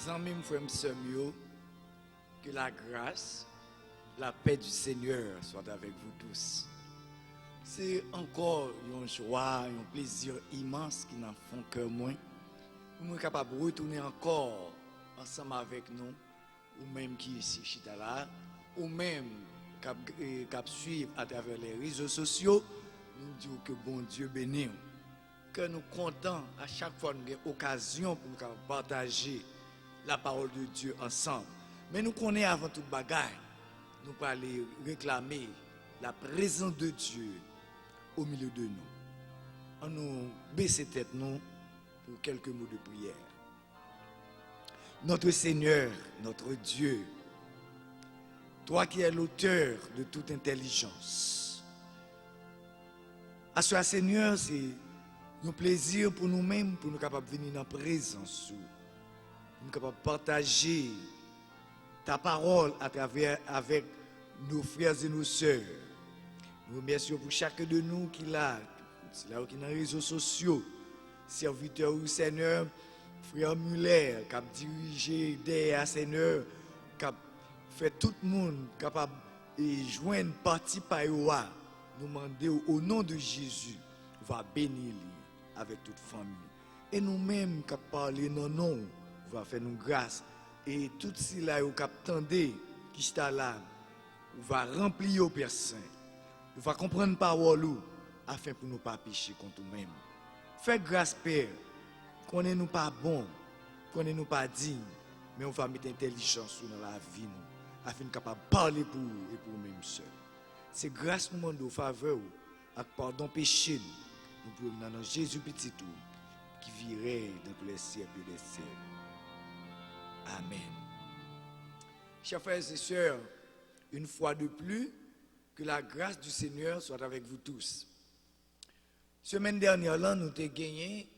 Zanmim frères sœurs, que la grâce, la paix du Seigneur soit avec vous tous. C'est encore une joie, un plaisir immense qui n'en font que moi. Nous sommes capables de retourner encore ensemble avec nous, ou même qui est ici, Chitala, ou même qui suivent à travers les réseaux sociaux. Nous disons que bon Dieu bénisse. Que nous comptons à chaque fois nous avons occasion pour nous partager la parole de Dieu ensemble. Mais nous connaissons avant toute bagaille, nous pas aller réclamer la présence de Dieu au milieu de nous. On nous baisse tête nous pour quelques mots de prière. Notre Seigneur, notre Dieu, toi qui es l'auteur de toute intelligence. À ce Seigneur, c'est un plaisir pour nous-mêmes, pour nous capables de venir dans la présence, pour nous capables de partager ta parole à travers avec nos frères et nos sœurs. Nous remercions pour chacun de nous qui l'a, qui est dans les réseaux sociaux, serviteur du Seigneur, frère Muller, qui a dirigé derrière Seigneur, qui a fait tout le monde capable de joindre partie par eux. Nous demandons au nom de Jésus, va bénir avec toute famille. Et nous-mêmes qui parlons non non, va faire nous grâce. Et tout cela qui attendait, qui está là, va remplir au Père Saint. Nous va comprendre la parole afin pour nous pas pécher contre nous-mêmes. Fais grâce, Père, qu'on n'est nous pas bon, qu'on n'est nous pas digne, mais on va mettre intelligence dans la vie, nous, afin de capable parler pour vous et pour nous-mêmes seuls. C'est grâce nous demandons faveur, avec pardon péché, nous pouvons dans Jésus petit tout, qui virait dans tous les siècles des siècles. Amen. Chers frères et sœurs, une fois de plus, que la grâce du Seigneur soit avec vous tous. Semaine dernière, là, nous avons gagné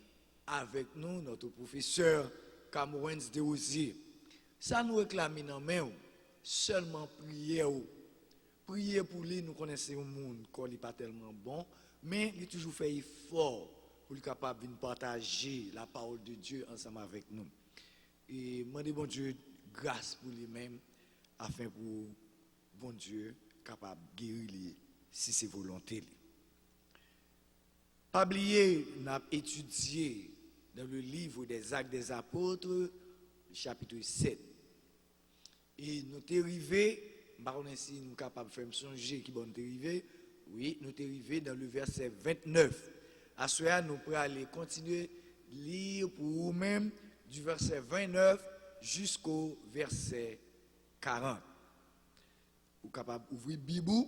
avec nous notre professeur Cameroun Desrosiers. Ça nous réclame dans main, seulement prier. Prier pour lui, nous connaissons un monde qui n'est pas tellement bon, mais il a toujours fait effort pour être capable de partager la parole de Dieu ensemble avec nous. Et demandez bon Dieu grâce pour lui-même, afin pour bon Dieu capable de guérir si c'est volonté. Pas oublier, nous avons étudié dans le livre des Actes des Apôtres, chapitre 7. Et nous sommes arrivés, si nous sommes capables de faire songer qui bon arrivé, oui, nous sommes arrivés dans le verset 29. À ce moment, nous pourrons aller continuer à lire pour vous-même du verset 29 jusqu'au verset 40. Vous êtes capable d'ouvrir la Bible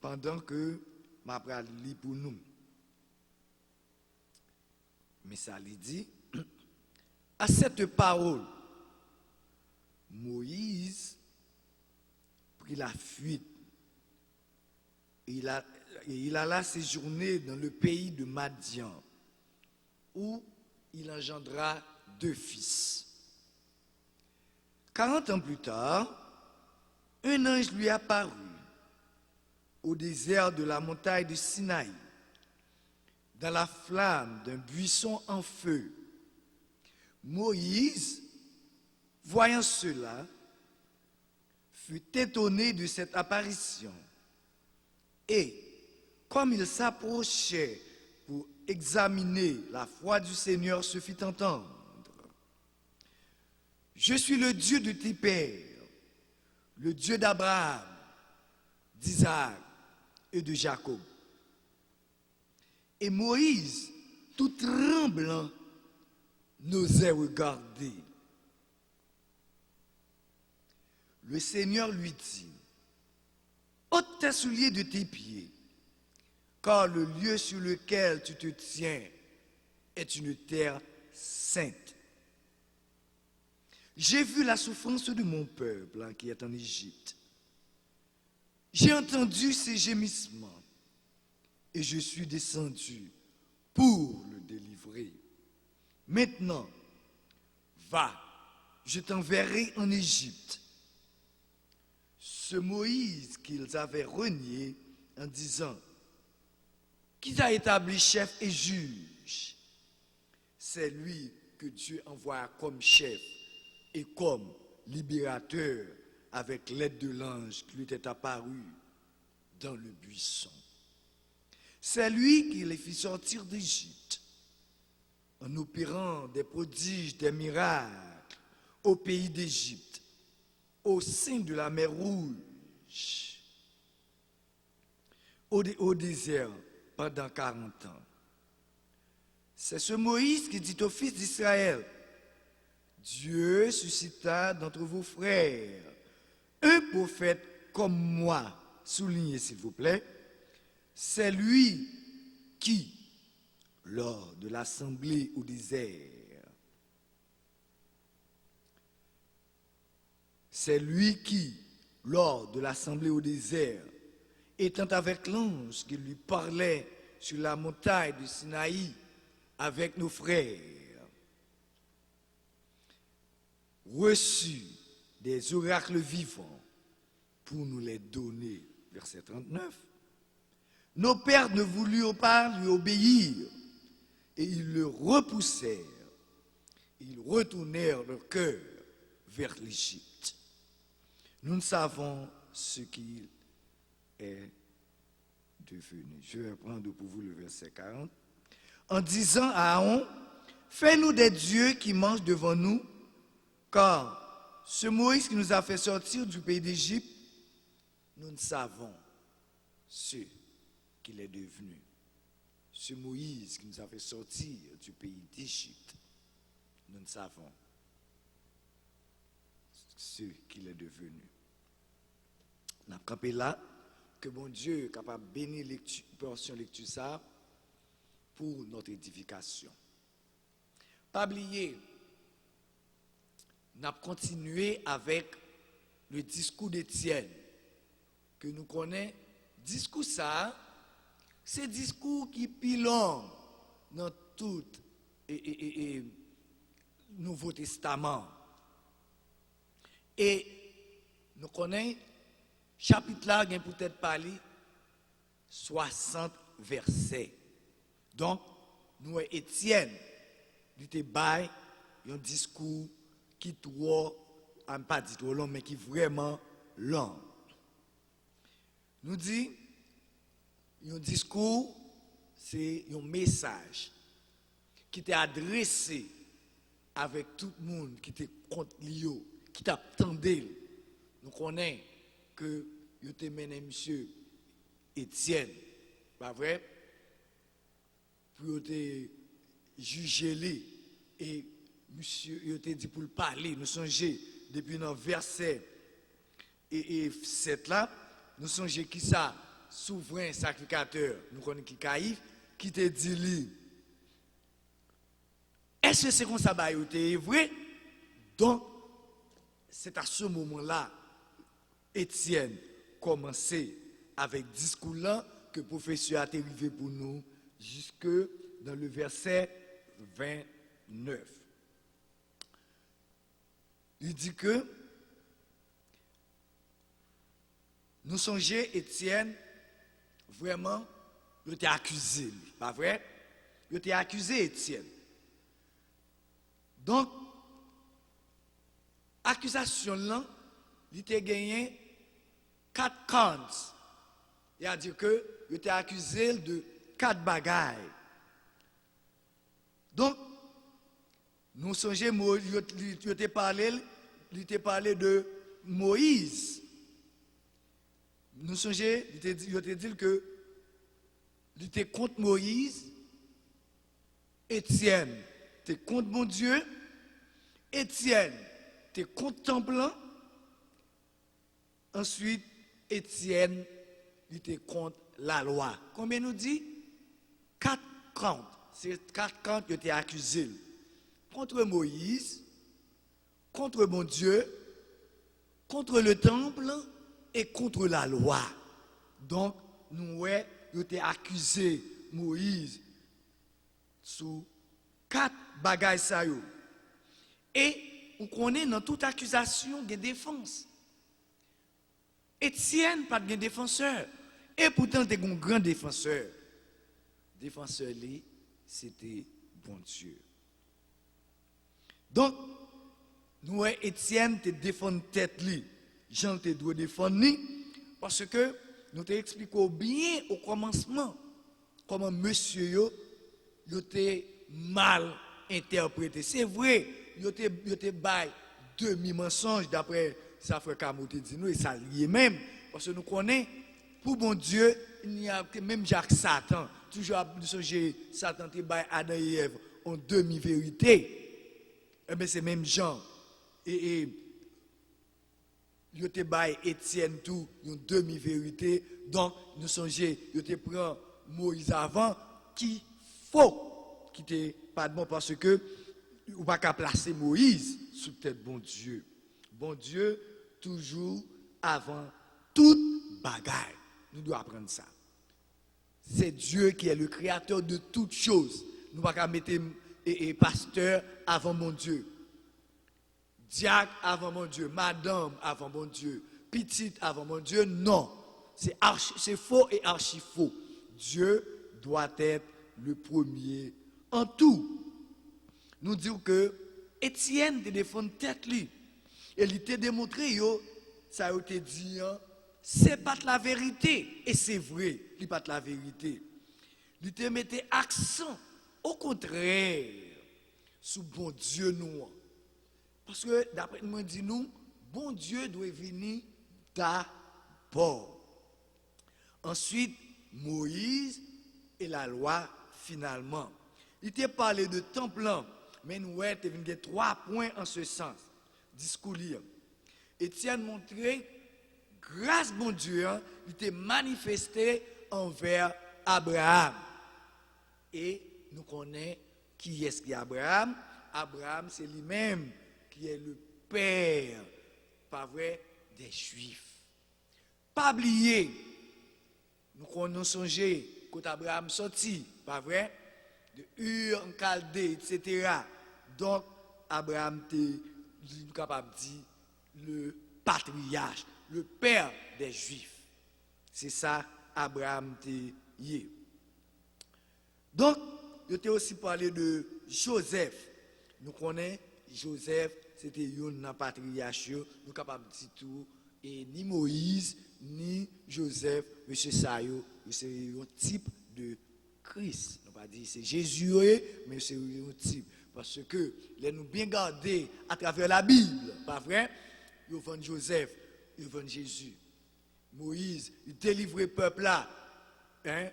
pendant que je vais lire pour nous. Mais ça lui dit, à cette parole, Moïse prit la fuite. Il alla séjourner dans le pays de Madian, où il engendra 2 fils. 40 ans plus tard, un ange lui apparut au désert de la montagne de Sinaï, dans la flamme d'un buisson en feu. Moïse, voyant cela, fut étonné de cette apparition. Et, comme il s'approchait pour examiner la foi du Seigneur, se fit entendre. Je suis le Dieu de tes pères, le Dieu d'Abraham, d'Isaac et de Jacob. Et Moïse, tout tremblant, n'osait regarder. Le Seigneur lui dit, ôte tes souliers de tes pieds, car le lieu sur lequel tu te tiens est une terre sainte. J'ai vu la souffrance de mon peuple qui est en Égypte. J'ai entendu ses gémissements et je suis descendu pour le délivrer. Maintenant, va, je t'enverrai en Égypte. Ce Moïse qu'ils avaient renié en disant, qui t'a établi chef et juge, c'est lui que Dieu envoie comme chef et comme libérateur avec l'aide de l'ange qui lui était apparu dans le buisson. C'est lui qui les fit sortir d'Égypte en opérant des prodiges, des miracles au pays d'Égypte, au sein de la mer Rouge, au désert pendant 40 ans. C'est ce Moïse qui dit aux fils d'Israël, Dieu suscita d'entre vos frères un prophète comme moi. Soulignez s'il vous plaît. C'est lui qui, lors de l'assemblée au désert, étant avec l'ange qui lui parlait sur la montagne de Sinaï avec nos frères, reçut des oracles vivants pour nous les donner. Verset 39. Nos pères ne voulurent pas lui obéir et ils le repoussèrent. Ils retournèrent leur cœur vers l'Égypte. Nous ne savons ce qu'il est devenu. Je vais prendre pour vous le verset 40. En disant à Aaron, fais-nous des dieux qui mangent devant nous, car ce Moïse qui nous a fait sortir du pays d'Égypte, nous ne savons ce qu'il est devenu. Ce Moïse qui nous a fait sortir du pays d'Égypte, nous ne savons ce qu'il est devenu. On a campé là, que bon Dieu est capable de bénir la portion lecture ça pour notre édification. Pas oublier, on a continué avec le discours d'Étienne, que nous connaissons. Discours ça, c'est discours qui pilonne dans tout Nouveau Testament. Et nous connaissons, chapitre là, il peut-être parlé 60 versets. Donc, nous, Étienne, il était bail un discours qui trop, pas dit trop long, mais qui vraiment long. Nous dit, un discours, c'est un message qui était adressé avec tout le monde qui était contre lui, qui t'attendait. Nous connaissons que il était mené monsieur Étienne, pas vrai? Pour te juger lui et monsieur il était dit pour le parler. Nous songeons depuis dans verset et 7 là, nous songeons qui ça souverain sacrificateur, nous connaissons qui Caïphe qui te dit lui. Est-ce que c'est comme ça est vrai? Donc c'est à ce moment-là Étienne commençait avec discours là que le professeur a arrivé pour nous jusque dans le verset 29. Il dit que nous songeons Étienne vraiment il était accusé, pas vrai? Il était accusé Étienne. Donc accusation là, il était gagné 4 counts. C'est-à-dire que il était accusé de 4 bagailles. Donc, nous songeons, il était parlé de Moïse. Nous songeons, il était dit que il était contre Moïse, Étienne était contre mon Dieu, Étienne était contre Temple. Ensuite, Étienne était contre la loi. Combien nous dit? 4 comptes. C'est 4 comptes qui étaient accusés. Contre Moïse, contre mon Dieu, contre le temple et contre la loi. Donc, nous avons été accusés Moïse sous 4 bagailles ça yo. Et on connaît dans toute accusation des défenses. Étienne pas de défenseur et pourtant c'était un grand défenseur. Défenseur c'était bon Dieu. Donc nous, Étienne, te défendre tête li. Jean te doit défendre ni, parce que nous te expliquons bien au commencement comment monsieur yo te mal interprété. C'est vrai, yo te bail demi-mensonge d'après ça frère Camou te dit nous et ça lié même parce que nous connaissons pour bon Dieu, il n'y a que même Jacques Satan, toujours nous songer Satan te bail Adam et Ève en demi-vérité. Eh bien c'est même Jean et yo te bail Étienne tout une demi-vérité. Donc nous songer yo te prend Moïse avant qui faux qui te pas bon parce que ou pas qu'à placer Moïse sous tête bon Dieu. Bon Dieu toujours avant toute bagaille. Nous devons apprendre ça. C'est Dieu qui est le créateur de toutes choses. Nous ne pouvons pas mettre pasteur avant mon Dieu. Diacre avant mon Dieu. Madame avant mon Dieu. Petite avant mon Dieu. Non. C'est faux et archi faux. Dieu doit être le premier en tout. Nous disons que Étienne te défend tête lui. Et il t'a démontré ça a été dit c'est pas la vérité et c'est vrai, il pas la vérité. Il te mettait accent au contraire sur bon Dieu nous. Parce que d'après nous dit nous bon Dieu doit venir d'abord. Ensuite Moïse et la loi finalement. Il t'a parlé de temple, mais nous avons 3 points en ce sens. Discours lié. Étienne montrait grâce bon Dieu, il était manifesté envers Abraham. Et nous connaissons qui est-ce qui est Abraham. Abraham, c'est lui-même qui est le père, pas vrai, des Juifs. Pas oublier, nous connaissons songer quand Abraham sorti, pas vrai, de Ur en Chaldée, etc. Donc, Abraham était capable de dire le patriarche, le père des Juifs. C'est ça, Abraham était. Donc, je t'ai aussi parlé de Joseph. Nous connaissons Joseph, c'était un patriarche, nous sommes capables de dire tout, et ni Moïse, ni Joseph, M. Sayo, c'est un type de Christ. On ne va pas dire c'est Jésus, mais c'est un type. Parce que, les nous bien garder à travers la Bible, pas vrai? Ils vont Joseph, ils vont Jésus. Moïse, il délivre le peuple là, de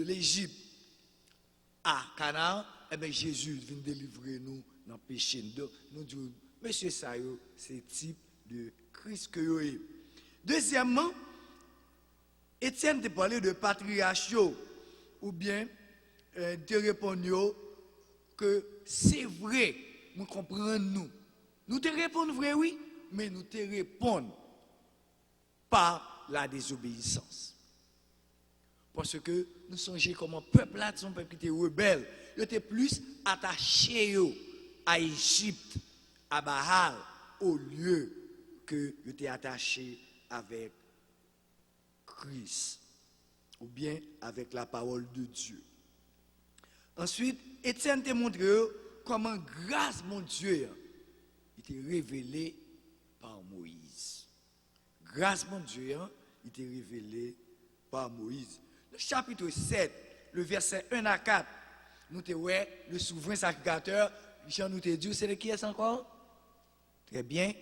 l'Égypte à Canaan, et bien Jésus vient délivrer nous dans le péché. Donc, nous disons, monsieur Sayo, c'est type de Christ que vous avez. Deuxièmement, Étienne te parlait de patriarchaux, ou bien te répondre que c'est vrai, nous comprenons nous. Nous te répondons vrai, oui, mais nous te répondons par la désobéissance. Parce que nous songeons comme un peuple là, un peuple qui était rebelle. Il était plus attaché à Égypte, à Baal, au lieu que il était attaché avec Christ, ou bien avec la parole de Dieu. Ensuite, Étienne t'a montré comment grâce mon Dieu il était révélé par Moïse. Grâce mon Dieu, il était révélé par Moïse. Le chapitre 7, le verset 1 à 4, nous te voyons le souverain sacrificateur, Jean nous te dit, c'est qui est encore? Très bien,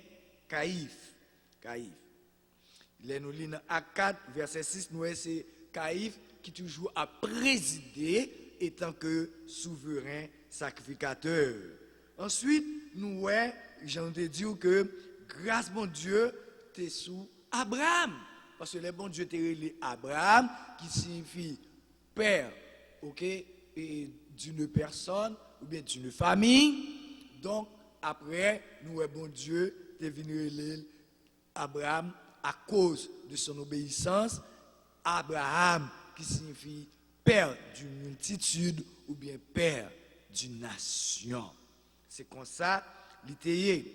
Caïphe. Nous lisons Acte 4, verset 6, nous voyons c'est Caïphe qui toujours a présidé étant que souverain sacrificateur. Ensuite, nous voyons, Jean te dit que grâce mon Dieu, t'es sous Abraham. Parce que le bon Dieu t'a révélé Abraham, qui signifie père, ok, et d'une personne, ou bien d'une famille. Donc, après, nous, le bon Dieu, t'es venu révéler Abraham à cause de son obéissance. Abraham, qui signifie père d'une multitude, ou bien père d'une nation. C'est comme ça, l'ité.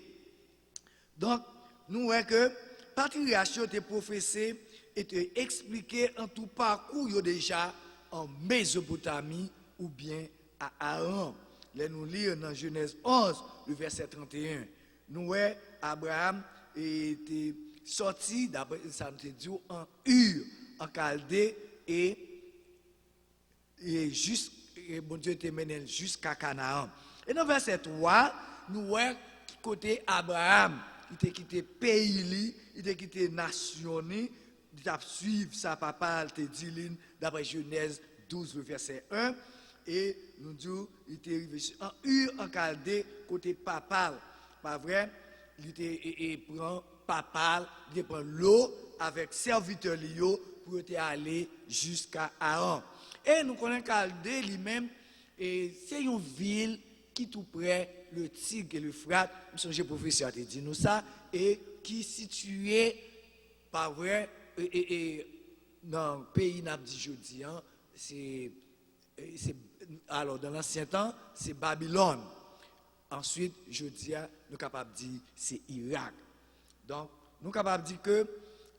Donc, nous voyons que patriarche était professé et te expliqué en tout parcours déjà en Mésopotamie ou bien à Haran. là nous lire dans Genèse 11, le verset 31. Nous voyons Abraham était sorti, d'après ça nous dit, en Ur, en Chaldée, et bon Dieu te mené jusqu'à Canaan. Et dans verset 3, nous voyons côté Abraham, il était quitté pays, il était quitté nation, il a suivi sa papa, il était dit d'après Genèse 12, le verset 1. Et nous disons, il était arrivé en Ur, en Chaldée, côté papal. Pas vrai? Il était prend papal, il prend l'eau avec serviteur Lio pour aller jusqu'à Aaron. Et nous connaissons Chaldée lui-même, et c'est une ville qui est tout près le Tigre et l'Euphrate. Nous sommes professeur qui dit nous ça, et qui est situé, pas vrai, dans le pays n'abdi jodi, alors dans l'ancien temps, c'est Babylone. Ensuite, jodi, nous sommes capables de dire c'est Irak. Donc, nous sommes capables de dire que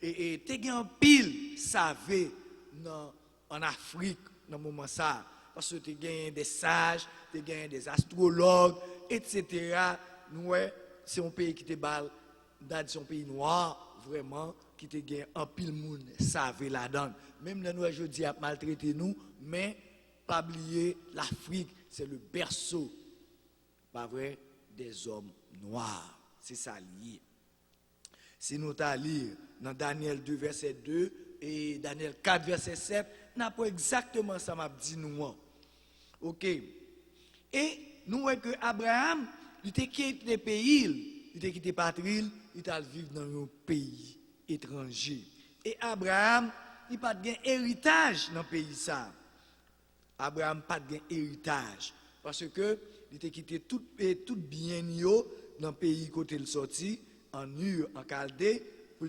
te gen pile savait en Afrique dans moment ça parce que te gen des sages, te gen des astrologues, etc. Nous c'est un pays qui te bal, c'est un pays noir vraiment qui te gen en pile monde savait là-dedans. Même dans nous aujourd'hui a maltraité nous, mais pas oublier l'Afrique, c'est le berceau, pas vrai, des hommes noirs. C'est ça lié. Si nous allons lire dans Daniel 2, verset 2 et Daniel 4, verset 7, n'a pas exactement ça m'a dit nous. OK. Et nous voyons que Abraham, il était quitté le pays, il était quitté patrie, il était vivre dans un pays étranger. Et Abraham, il n'a pas de héritage dans le pays ça. Abraham n'a pas de héritage. Parce que il était quitté tout bien dans le pays côté il sorti, en Ur, en Chaldée, pour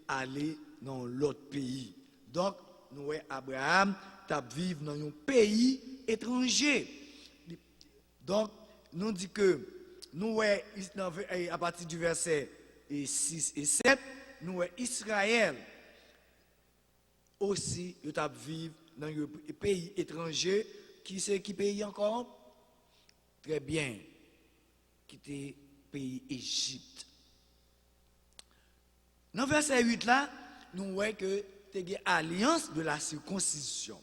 aller dans l'autre pays. Donc, nous voyons Abraham vivre dans un pays étranger. Donc, nous dit que nous voyons à partir du verset 6 et 7, nous voyons Israël aussi vivre dans un pays étranger. Qui c'est qui pays encore? Très bien. Qui était pays Égypte. Dans le verset 8 là, nous voyons que tu as une alliance de la circoncision.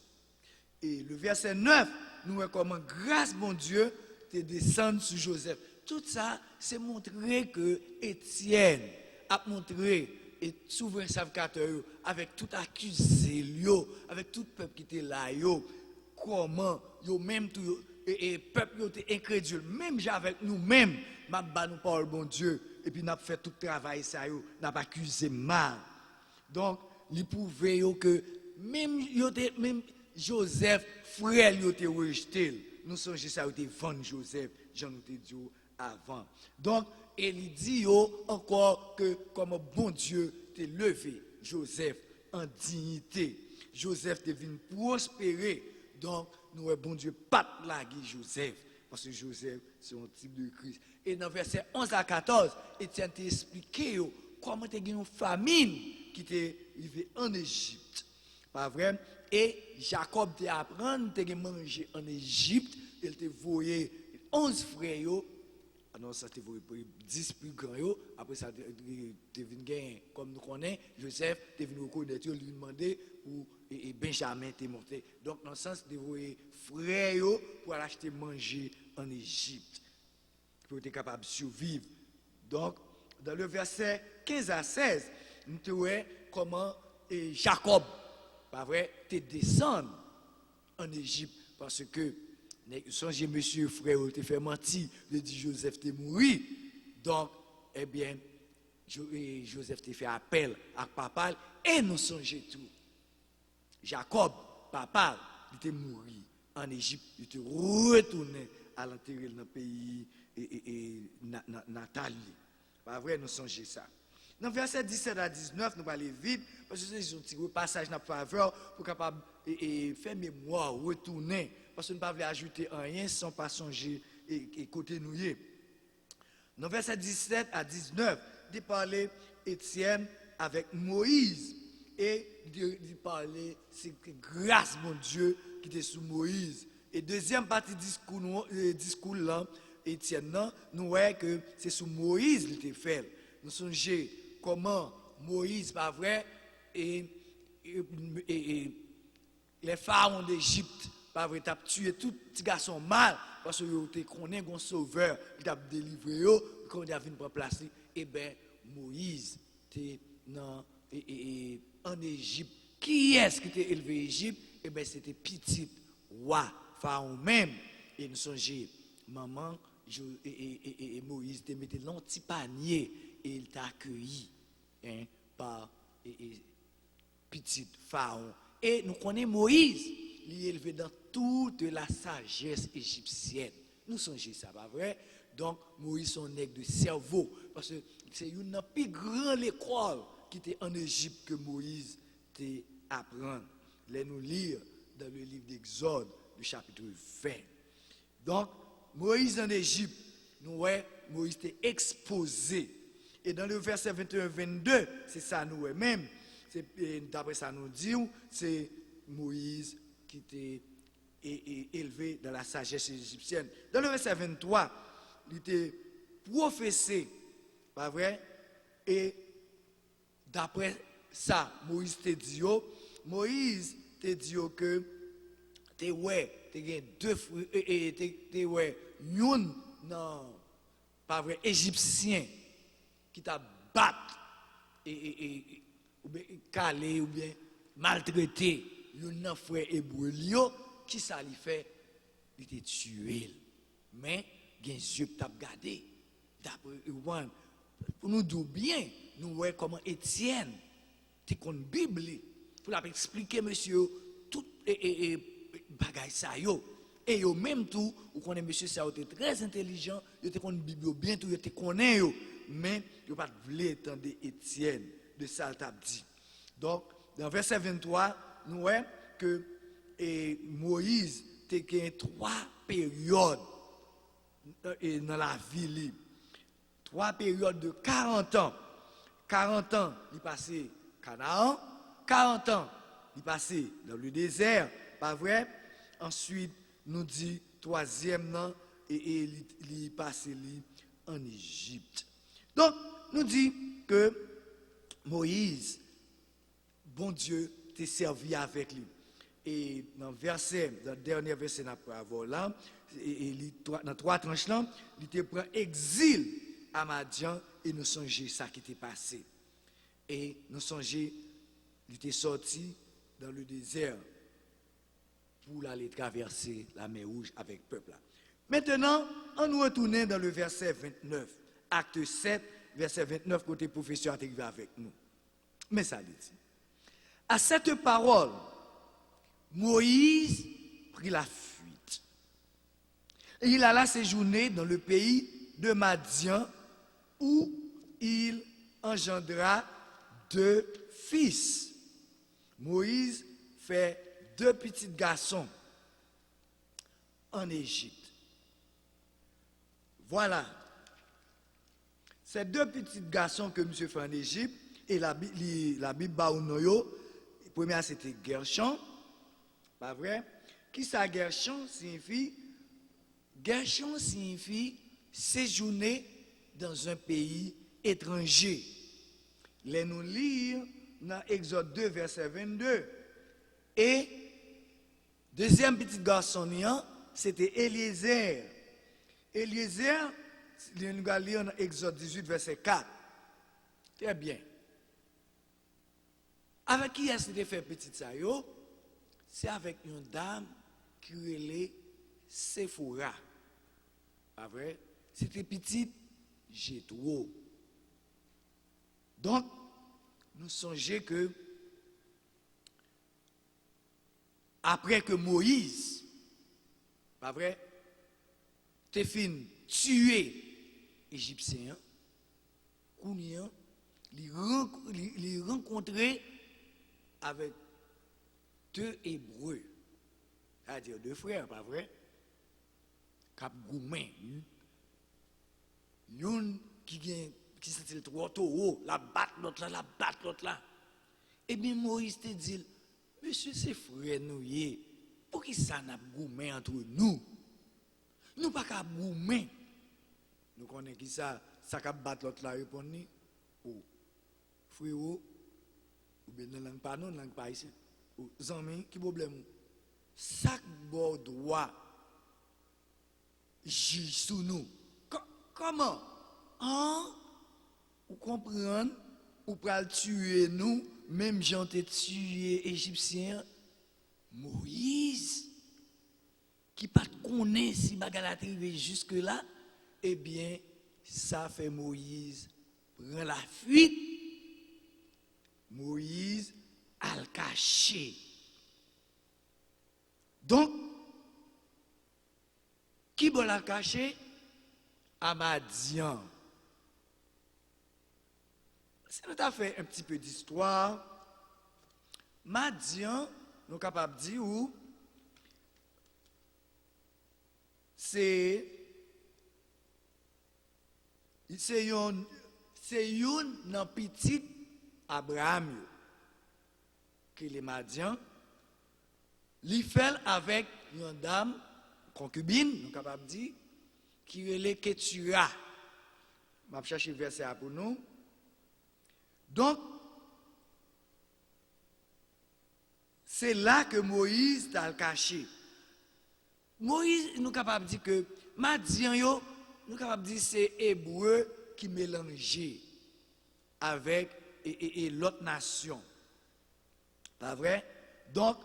Et le verset 9, nous voyons comment grâce mon Dieu te descend sur Joseph. Tout ça, c'est montrer que Étienne a montré et souverain sacrificateur avec tout accusé, avec tout peuple qui était là, comment même tout et peuple était incrédule, même avec nous-mêmes, nous parle bon Dieu, et puis nous avons fait tout le travail, nous avons accusé mal. Donc, il prouvait que même Joseph, frère, il était rejeté. Nous sommes ça, il était vendu Joseph, j'en ai dit avant. Donc, il dit encore que comme bon Dieu t'a levé Joseph en dignité. Joseph devine prospérer. Donc, nous, bon Dieu, pas laguer Joseph. Parce que Joseph, c'est un type de Christ. Et dans verset 11 à 14, Étienne t'a expliqué comment tu as une famine qui t'est arrivée en Égypte. Pas vrai? Et Jacob t'a appris, tu as mangé en Égypte. Il t'a voyé 11 frères. Non, ça t'a voyé 10 plus grands. Après ça, tu es venu gagner. Comme nous connaissons, Joseph, tu es venu reconnaître, lui demander pour et Benjamin t'est monté. Donc, dans le sens de voyer frères pour aller acheter manger en Égypte. Pour être capable de survivre. Donc, dans le verset 15 à 16, nous te voyons comment Jacob, pas vrai, te descend en Égypte parce que songez monsieur frère te fait mentir, le dit Joseph t'est mort. Donc, eh bien, Joseph te fait appel à papa et nous songeons tout. Jacob, papa, il était mort en Égypte, il était retourné à l'intérieur de notre pays natal. Pas vrai, nous songeons ça. Dans verset 17 à 19, nous allons aller vite, parce que c'est un petit passage dans faveur pour capable faire mémoire, retourner, parce que nous ne pouvons pas ajouter rien sans pas songer et côté nous. Dans verset 17 à 19, il parlait Étienne avec Moïse. Et il parlait, c'est grâce, mon Dieu, qui était sous Moïse. Et deuxième partie discours là, Étienne, non, nous voyons que c'est sous Moïse qu'il était fait. Nous songeons comment Moïse, pas vrai, et les pharaons d'Égypte, pas vrai, t'as tué tout petit garçon mal, parce que tu connais un sauveur, qui t'a délivré, quand il a venu pour placer, et bien Moïse, était en Égypte. Qui est-ce qui était élevé en Égypte? Eh bien c'était petit roi, pharaon même. Et nous songeons, maman, et Moïse te mettait l'anti-panier et il t'a accueilli par petit pharaon. Et nous connaissons Moïse, il est élevé dans toute la sagesse égyptienne. Nous songeons ça, pas vrai? Donc Moïse son nègre de cerveau, parce que c'est une plus grande école qui était en Égypte que Moïse te apprendre. Les nous lire dans le livre d'Exode, le chapitre 20. Donc, Moïse en Égypte, nous voyons, Moïse était exposé. Et dans le verset 21-22, c'est ça nous même. D'après ça nous dit, c'est Moïse qui était élevé dans la sagesse égyptienne. Dans le verset 23, il était professé, pas vrai? Et d'après ça, Moïse te dit, que te ouais, te gen deux fruits et te ouais, yon non, pas vrai, égyptien qui t'a battu ou bien calé ou bien maltraité, yon frère hébreu qui ça lui fait, il te tué. Mais gen yeux t'a gardé. D'après pour nous dire bien, nous voyons comment Étienne te kon Bible pour expliquer monsieur tout bagay sa yo. Et yo même tout, ou connaît monsieur ça était très intelligent, yo te connaît Bible bien tout, yo te connaît yo, mais yo pas voulu entendre Étienne de ça t'a dit. Donc dans verset 23, nous voyons que Moïse te gagne 3 périodes dans la vie. 3 périodes de 40 ans. 40 ans, il passé Canaan, 40 ans, il passé dans le désert, pas vrai? Ensuite, nous dit troisième an, et il passé en Égypte. Donc, nous dit que Moïse, bon Dieu, t'est servi avec lui. Et dans le dernier verset, là, dans 3 tranches là, il te prend exil à Madian et nous songeons ça qui était passé. Et nous songeons, il était sorti dans le désert pour aller traverser la mer Rouge avec le peuple. Maintenant, on nous retourne dans le verset 29. Acte 7, verset 29, côté professeur arrivé avec nous. Mais ça dit. À cette parole, Moïse prit la fuite. Et il alla séjourner dans le pays de Madian où il engendra 2 fils. Moïse fait 2 petits garçons en Égypte. Voilà. Ces 2 petits garçons que monsieur fait en Égypte, et la Bible Baounoyo, le premier c'était Gershon, pas vrai? Qui ça Gershon signifie? Gershon signifie séjourner dans un pays étranger. Les nous lire dans Exode 2, verset 22. Et deuxième petit garçon, c'était Eliezer. Eliezer, nous allons lire dans Exode 18, verset 4. Très bien. Avec qui est-ce qu'il fait petit ça? C'est avec une dame qui est Sephora. Pas vrai? C'était petite Jétro. Donc, nous songeons que après que Moïse, pas vrai, te fin tué Égyptien, il rencontré avec 2 Hébreux, c'est-à-dire 2 frères, pas vrai? Cap Goumen, yon qui s'est trop haut, la batte l'autre là. Et bien Moïse te dit, monsieur c'est frère nous, pour qui ça n'a goumé entre nous? Nous pas qu'à goumé. Nous connaissons qui ça qu'a battre l'autre la répondre ni ou frérot ou bien dans langue pas non langue pas ici. Ou zami qui problème? Chaque bon droit juge sur nous. Comment? Hein? Ou comprendre ou pral tuer nous même gens te tué égyptien Moïse qui pas connaît si bagarre arrivé jusque là, eh bien ça fait Moïse prend la fuite. Moïse a le caché. Donc qui va la cacher? Amadian. Si nous avons fait un petit peu d'histoire, Madian, nous sommes capables de dire où c'est un petit Abraham qui est Madian. Il fait avec une dame, concubine, nous sommes capables de dire, qui est le Ketura. Je vais chercher le verset pour nous. Donc, c'est là que Moïse t'a caché. Moïse, nous sommes capables de dire que Madian, nous sommes capables de dire que c'est hébreu qui mélangeait avec l'autre nation. Pas vrai? Donc,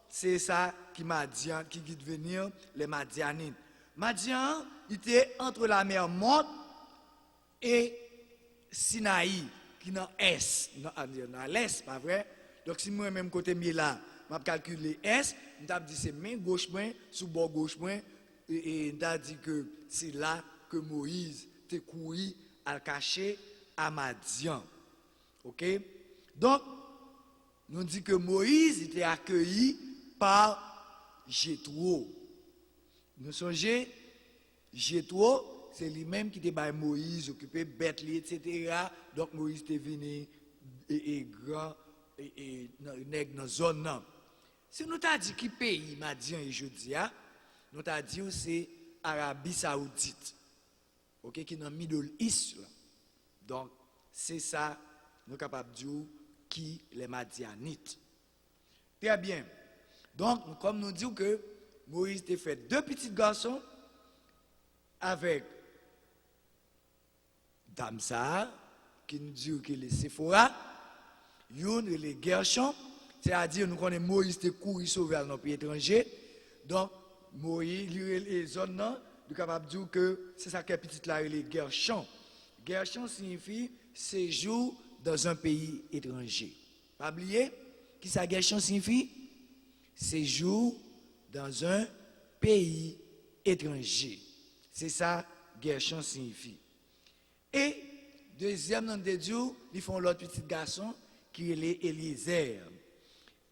c'est ça qui Madian, qui dit devenir les Madianites. Madian était entre la mer Morte et Sinaï, qui est dans l'Est, dans l'Est, pas vrai? Donc si moi même côté mieux là, je calculer S, je dit c'est main gauche main sous bord gauche main et je dit que c'est là que Moïse te couru à cacher à Madian. OK? Donc nous dit que Moïse était accueilli par Jéthro. Nous songeons, Jéthro, c'est lui-même qui était par Moïse, occupé bête, etc. Donc Moïse était venu et grand et dans la zone. Si nous t'avons dit qui pays Madian et Jodia, nous t'avons dit que c'est Arabie Saoudite, okay, qui est dans le Middle East. Donc c'est ça, nous sommes capables de dire qui les Madianites. Très bien. Donc, comme nous disons que Moïse a fait deux petits garçons avec Damsa, qui nous dit que les Sephora, Youn et les Gershon, c'est-à-dire nous connaissons Moïse qui couru sauver dans nos pays étrangers. Donc, Moïse, les zones, nous sommes capables de dire que c'est ça qui est petit là, les Gershon. Gershon signifie séjour dans un pays étranger. Pas oublier, qui ça Gershon signifie? Séjour dans un pays étranger. C'est ça Gershon signifie. Et deuxième nom de Dieu, ils font l'autre petit garçon qui est Eliezer.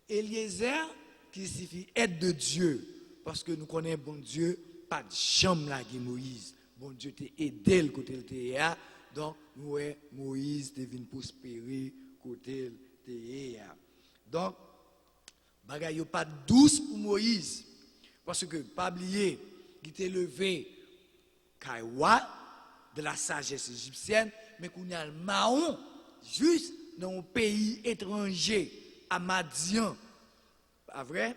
Eliezer qui signifie aide de Dieu, parce que nous connaissons bon Dieu, pas de chambre là qui Moïse. Bon Dieu t'a aidé le côté de là, donc nous Moïse devient prospérer côté de là. Donc bagay yo pas douce pour Moïse, parce que pas oublier qu'il était levé Kaiwa de la sagesse égyptienne, mais qu'on a le Mahon juste dans un pays étranger, à Madian. Pas vrai?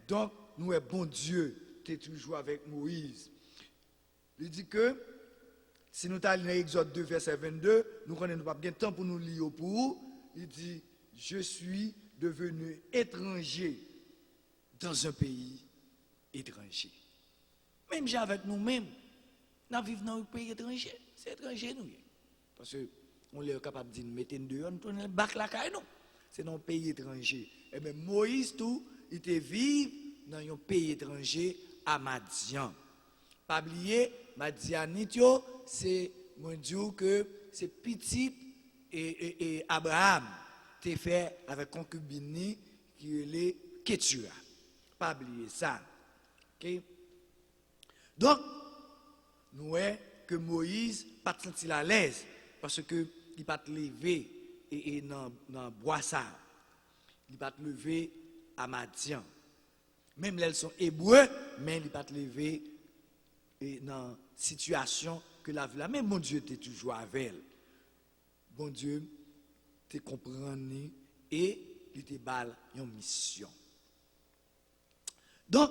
Donc, nous, bon Dieu, tu es toujours avec Moïse. Il dit que, si nous allons dans Exode 2, verset 22, nous connaissons pas bien de temps pour nous lire pour. Il dit, je suis devenu étranger dans un pays étranger. Même avec nous-mêmes, nous vivons dans un pays étranger. C'est étranger, nous. Parce qu'on est capable de mettre une dehors, nous tournons le bac la caille, non. C'est dans un pays étranger. Et bien Moïse, tout, il était vivre dans un pays étranger à Madian. Pas oublier, Madianite, c'est, mon Dieu, que c'est petit et Abraham t'est fait avec concubine qui est les Ketura. Pas oublier ça. OK? Donc, nous voyons que Moïse pas senti à l'aise parce que il pas levé et dans bois ça. Il pas levé à Madian. Même elles sont hébreux, mais ils ne pas te lever dans une situation que la vie là. Mais mon Dieu était toujours avec elle. Bon Dieu te comprend et il te balle une mission. Donc,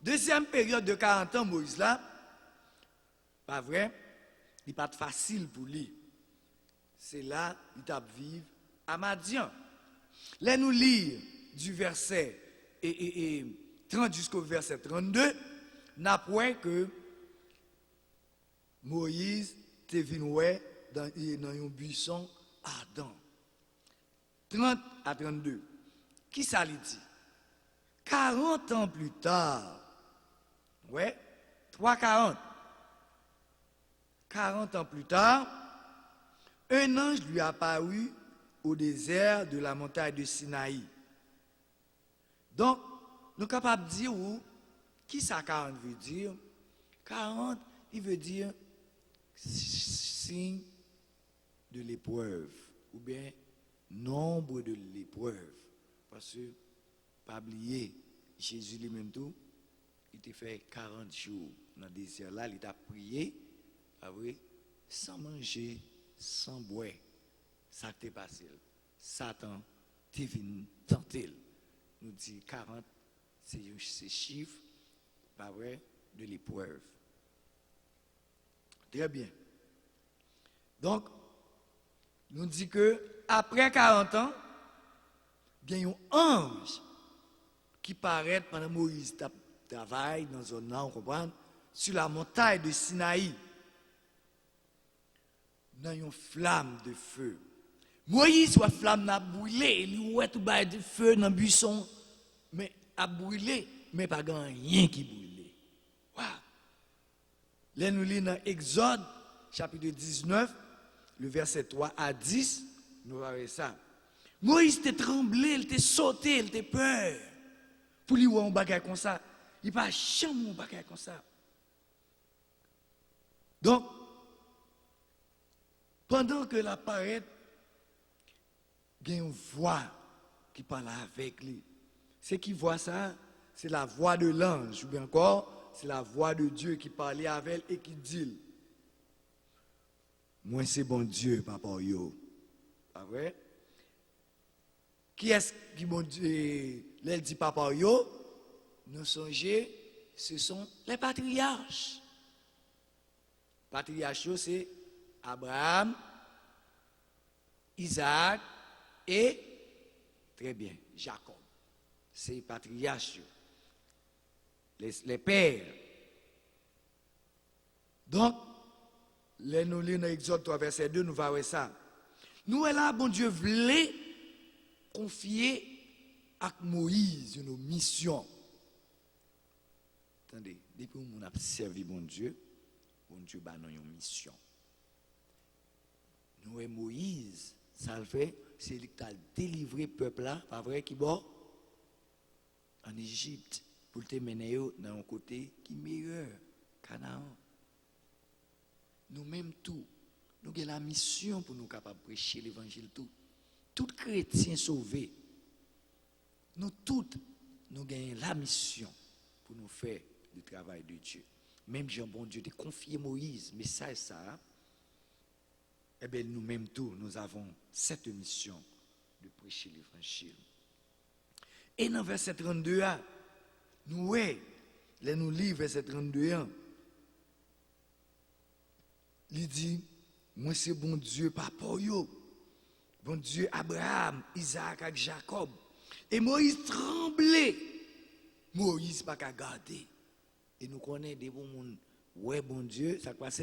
deuxième période de 40 ans, Moïse là, pas vrai, il n'est pas facile pour lui. C'est là qu'il t'a vivre à Madian. Là, nous lire du verset 30 jusqu'au verset 32, n'apprend que Moïse te venu dans un buisson ardent. 30 à 32. Qui ça lui dit? 40 ans plus tard, ouais, 3,40. 40 ans plus tard, un ange lui apparut au désert de la montagne de Sinaï. Donc, nous sommes capables de dire qui ça 40 veut dire? 40, il veut dire signe de l'épreuve, ou bien nombre de l'épreuve. Parce que, pas oublier, Jésus lui-même tout, il t'a fait 40 jours dans le désert là, il t'a prié, sans manger, sans boire. Ça t'est passé. Satan t'est venu tenter. Nous dit 40, c'est chiffre, pas vrai, de l'épreuve. Très bien. Donc, nous dit que après 40 ans, il y a un ange qui paraît pendant Moïse travaille dans un an, on comprend, sur la montagne de Sinaï, dans une flamme de feu. Moïse, la flamme n'a brûlé, il voit tout bas de feu dans le buisson, mais a brûlé, mais pas rien qui brûlé. Wow. Là, nous lisons dans Exode, chapitre 19, le verset 3 à 10, nous voyons ça. Moïse était tremblé, il était sauté, il était peur. Pour lui voir un bagage comme ça, il pas jamais un bagage comme ça. Donc, pendant que la paraît, il y a une voix qui parle avec lui. C'est qui voit ça? C'est la voix de l'ange, ou bien encore, c'est la voix de Dieu qui parlait avec elle et qui dit, moi c'est bon Dieu, papa yo. Pas vrai? Qui est-ce qui bon Dieu? Elle dit papa yo, nous songez, ce sont les patriarches. Patriarches, c'est Abraham, Isaac et, très bien, Jacob. C'est les patriarches, les pères. Donc, nous lisons dans Exode 3, verset 2, nous voyons ça. Nous, là, bon Dieu voulait confier à Moïse une mission. Attendez, depuis que nous avons servi bon Dieu a une mission. Nous et Moïse, ça le fait, c'est lui qui a délivré le peuple là, pas vrai, qui bon, en Égypte, pour te mener dans un côté qui est meilleur, Canaan. Nous-mêmes tout, nous avons la mission pour nous capables de prêcher l'évangile tout. Tout chrétien sauvé, nous toutes, nous avons la mission pour nous faire le travail de Dieu. Même Jean bon Dieu a confié Moïse, mais ça, eh bien nous-mêmes tous, nous avons cette mission de prêcher l'évangile. Et dans verset 32, nous lisons verset 32, il dit, moi c'est bon Dieu, papa yo, bon Dieu Abraham, Isaac et Jacob. Et Moïse tremblait. Moïse pas qu'à garder. Et nous connaissons des bons monde. Ouais, bon Dieu, ça passe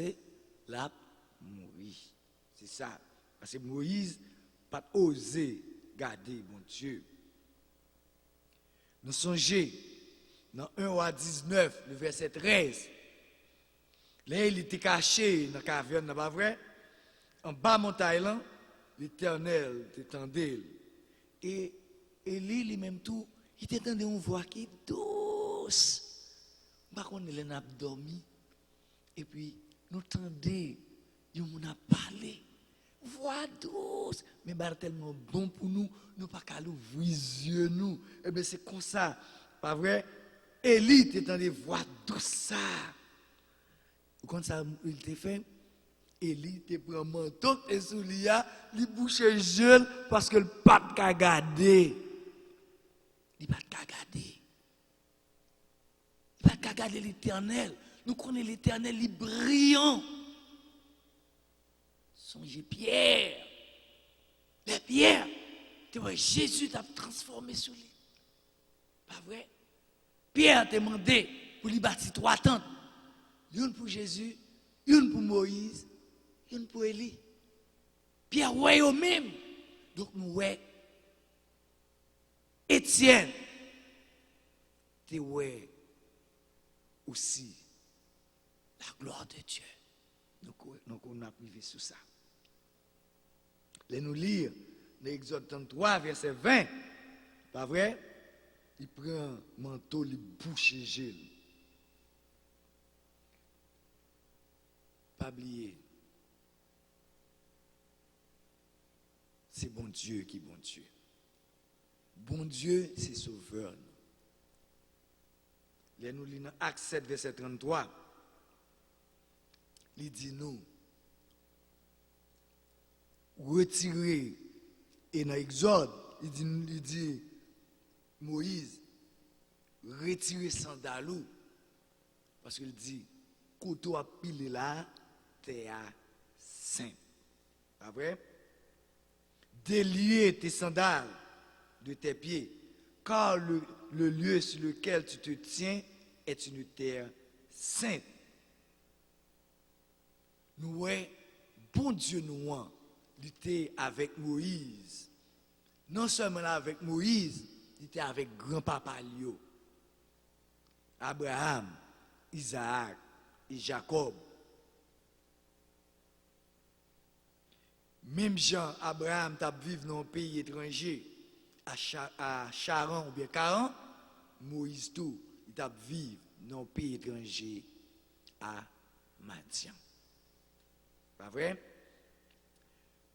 là, mourir. C'est ça. Parce que Moïse n'a pas osé garder bon Dieu. Nous songeons dans 1 à 19, le verset 13. Là, il était caché dans la caverne, n'est pas vrai? En bas de montagne, l'Éternel t'étendait. Et Élie, lui-même tout, il t'entendait une voix qui est douce. Par contre, il a dormi. Et puis, nous tendez, il a parlé. Voix douce. Mais c'est tellement bon pour nous, nous pas qu'à l'ouvrir les yeux, nous. Et bien, c'est comme ça. pas vrai? Élie t'entendait voir tout ça. Quand ça il te fait, Élie te prend manteau et soulier, il bouche jeune parce que le pas de garder. Il pas de garder. Il pas de garder l'Éternel. Nous connaissons l'Éternel, il est brillant. Songez Pierre. Les pierres. Tu vois, Jésus t'a transformé sur lui. Pas vrai? Pierre t'a demandé pour lui bâtir 3 tentes. Une pour Jésus, une pour Moïse, une pour Élie. Pierre, ouais, au même. Donc, nous, ouais. Étienne, tu ouais aussi la gloire de Dieu. Donc on a privé sur ça. Là, nous lire l'Exode 33, verset 20. Pas vrai? Il prend un manteau, il bouche et gèle. Pas oublier. C'est bon Dieu qui est bon Dieu. Bon Dieu, c'est sauveur. Là, nous lisons Acte 7, verset 33. Il dit nous, retirer, et dans Exode, il dit Moïse, retirer sandalou, parce qu'il dit, couteau à piler là, t'es à saint. Pas vrai? Délier tes sandales de tes pieds, car le lieu sur lequel tu te tiens est une terre sainte. Nous, ouais, bon Dieu nous, il était avec Moïse. Non seulement là avec Moïse, il était avec grand-papa Lio, Abraham, Isaac et Jacob. Même Jean, Abraham, t'a vécu dans un pays étranger, à Charan ou bien Caran, Moïse tout, il t'a vécu dans un pays étranger, à Madian. Pas vrai?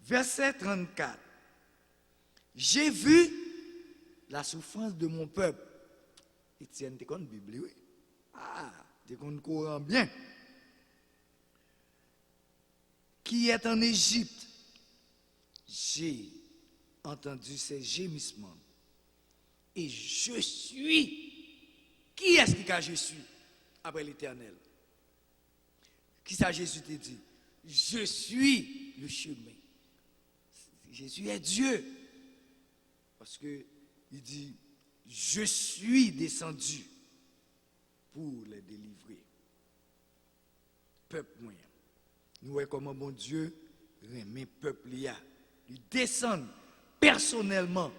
Verset 34. J'ai vu la souffrance de mon peuple. Étienne, tu connais la Bible, oui? Ah, tu connais le Coran bien. Qui est en Égypte. J'ai entendu ces gémissements. Et je suis. Qui est-ce qui a je suis après l'Éternel? Qui ça Jésus te dit? Je suis le chemin. Jésus est Dieu. Parce que il dit, je suis descendu pour les délivrer. Peuple moyen. Nous voyons comment mon Dieu remet peuple là. Il descend personnellement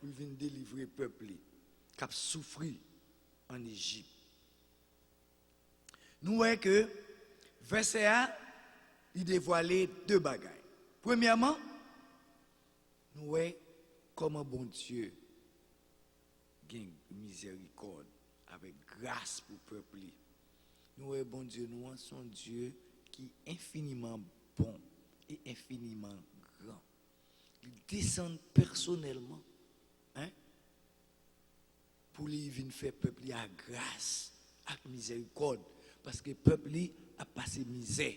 pour venir délivrer le peuple qui a souffert en Égypte. Nous voyons que verset 1, il dévoilait 2 bagailles. Premièrement, nous voyons comment bon Dieu gagne miséricorde avec grâce pour le peuple. Nous voyons bon Dieu, nous sommes Dieu qui est infiniment bon et infiniment grand. Il descend personnellement, hein, pour lui venir faire peuple à grâce, à miséricorde, parce que le peuple a passé misère.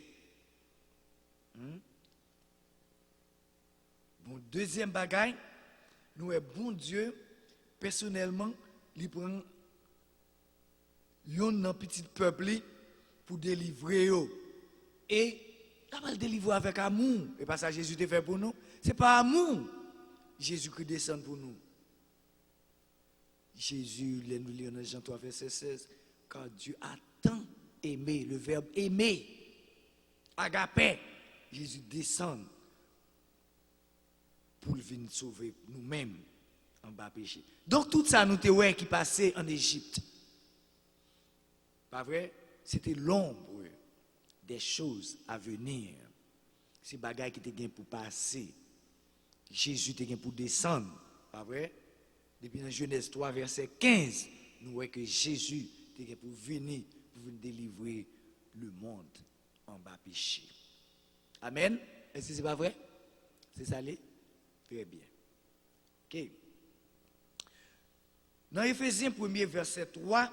Bon, deuxième bagaille, nous est bon Dieu, personnellement, il prend un petit peuple pour délivrer eux. Et il va le délivrer avec amour. Et pas ça Jésus te fait pour nous. Ce n'est pas amour. Jésus qui descend pour nous. Jésus, nous lisons dans Jean 3, verset 16, car Dieu a tant aimé, le verbe aimer, agapé, Jésus descend pour venir sauver nous-mêmes en bas péché. Donc tout ça nous te ouais qui passait en Égypte. Pas vrai? C'était l'ombre des choses à venir. C'est bagaille qui était pour passer. Jésus était pour descendre. Pas vrai? Depuis dans Genèse 3, verset 15, nous voyons que Jésus était pour venir délivrer le monde en bas péché. Amen? Est-ce que c'est pas vrai? C'est ça? Très bien. Ok. Dans Éphésiens 1er verset 3,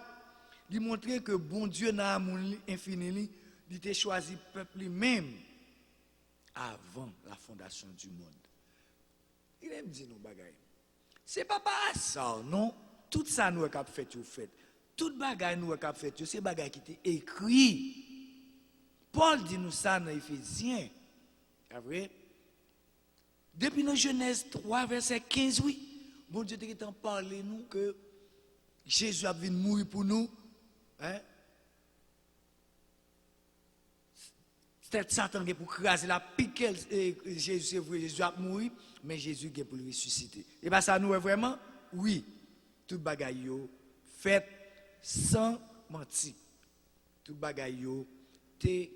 il montre que bon Dieu dans l'amour infini, il t'a choisi le peuple lui-même avant la fondation du monde. Il aime dire nos bagailles. C'est pas ça, non. Tout ça nous avons fait, vous faites. Tout bagaille nous avons fait, c'est bagaille qui était écrit. Paul dit nous ça dans Éphésiens. C'est vrai? Depuis nos Genèse 3, verset 15, oui. Bon Dieu t'a parlé nous que Jésus a venu mourir pour nous. Hein? C'était Satan qui pour craser la pique. Jésus, c'est vrai, Jésus a mouru, mais Jésus est pour le ressusciter. Et bien ça nous est vraiment, oui, tout bagaille fait sans mentir. Tout bagaille t'es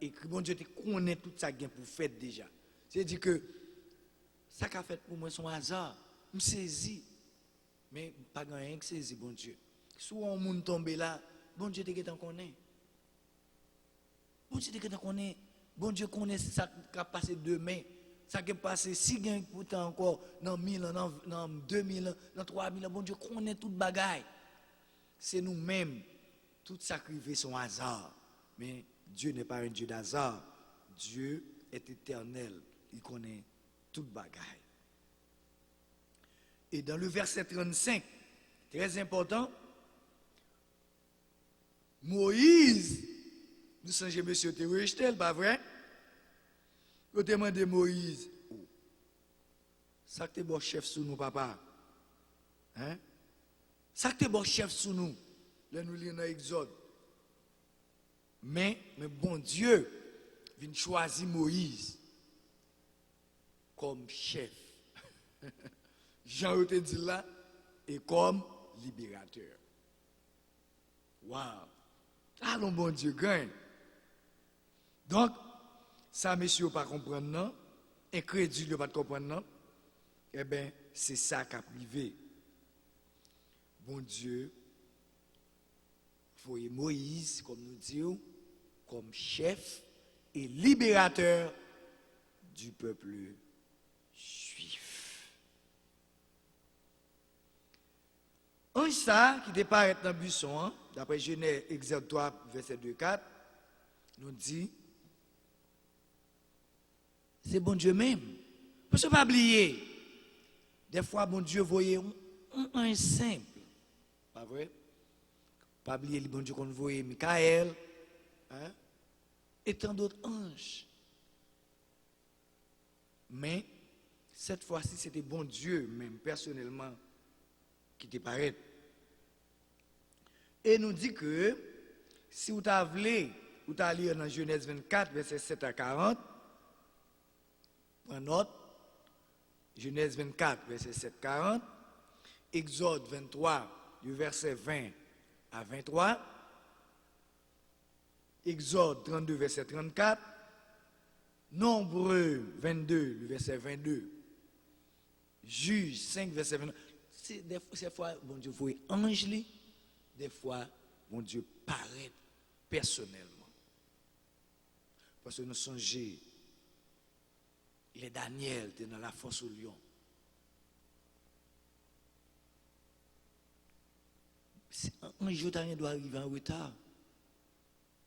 écrit. Bon Dieu te connaît tout ça pour faire déjà. C'est-à-dire que ça qu'a fait pour moi son hasard. Je me saisis. Mais pas rien que saisi, bon Dieu. Soit un monde tombé là, bon Dieu te connaît. Bon Dieu te connaît. Bon Dieu connaît ça qui a passé demain. Ça qui a passé si gain pourtant encore dans 1000 ans, dans 2000 ans, dans 3000 ans. Bon Dieu connaît toute bagaille. C'est nous-mêmes. Tout ça qui fait son hasard. Mais Dieu n'est pas un Dieu d'hasard. Dieu est éternel. Il connaît toute bagaille. Et dans le verset 35, très important, Moïse, nous songez monsieur te rejeté, pas vrai? Vous demandez Moïse, ça que t'es bon chef sous nous, papa. Hein? Ça que t'es bon chef sous nous. Là, nous lisons dans Exode. Mais bon Dieu vient choisir Moïse comme chef. Jean te dit là, et comme libérateur. Waouh! Allons, bon Dieu, gagne. Donc, ça, monsieur, pas comprendre, non? Incrédule, pas comprendre, non? Eh bien, c'est ça qui a privé. Bon Dieu, voyez Moïse, comme nous disons, comme chef et libérateur du peuple juif. Un ça qui déparaît dans le buisson, d'après Genèse, Exode 3, verset 2-4, nous dit, c'est bon Dieu même. Parce que pas oublier, des fois, bon Dieu voyait un simple, pas vrai? Pas oublier le bon Dieu qu'on voyait Michael, hein? Et tant d'autres anges. Mais cette fois-ci, c'était bon Dieu, même personnellement, qui te paraît. Et nous dit que si vous avez lire dans Genèse 24, verset 7 à 40, prenez note, Genèse 24, verset 7 à 40, Exode 23, du verset 20 à 23, Exode 32, verset 34, Nombreux 22, le verset 22, Juge 5, verset 29. Des fois, bon Dieu, vous voyez ange, des fois, bon Dieu paraît personnellement. Parce que nous songeons, les Daniel étaient dans la fosse au lion. Un jour, Daniel doit arriver en retard.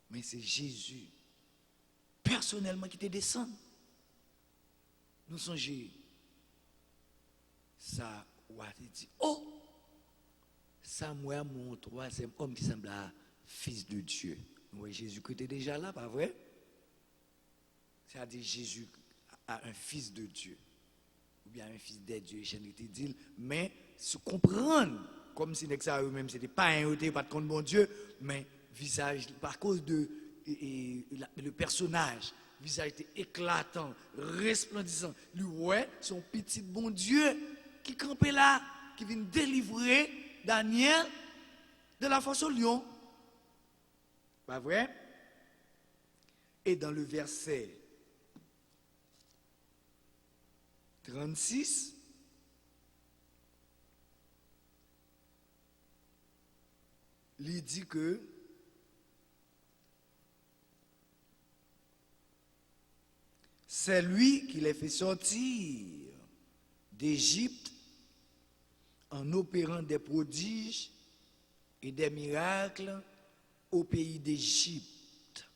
Mais c'est Jésus, personnellement, qui te descend. Nous songeons, ça, ou a dit, oh, ça, moi, mon troisième homme qui semble à fils de Dieu. Oui, Jésus-Christ était déjà là, pas vrai? C'est-à-dire, Jésus a un fils de Dieu, ou bien un fils de Dieu, je ne te dis, mais se comprendre, comme si ça eux-mêmes, c'était pas un pas de compte bon Dieu, mais visage, par cause de le personnage, visage était éclatant, resplendissant. Lui, ouais, son petit bon Dieu qui campait là, qui vient délivrer Daniel de la fosse au lion. Pas vrai? Et dans le verset 36, il dit que c'est lui qui les fait sortir d'Égypte en opérant des prodiges et des miracles au pays d'Égypte,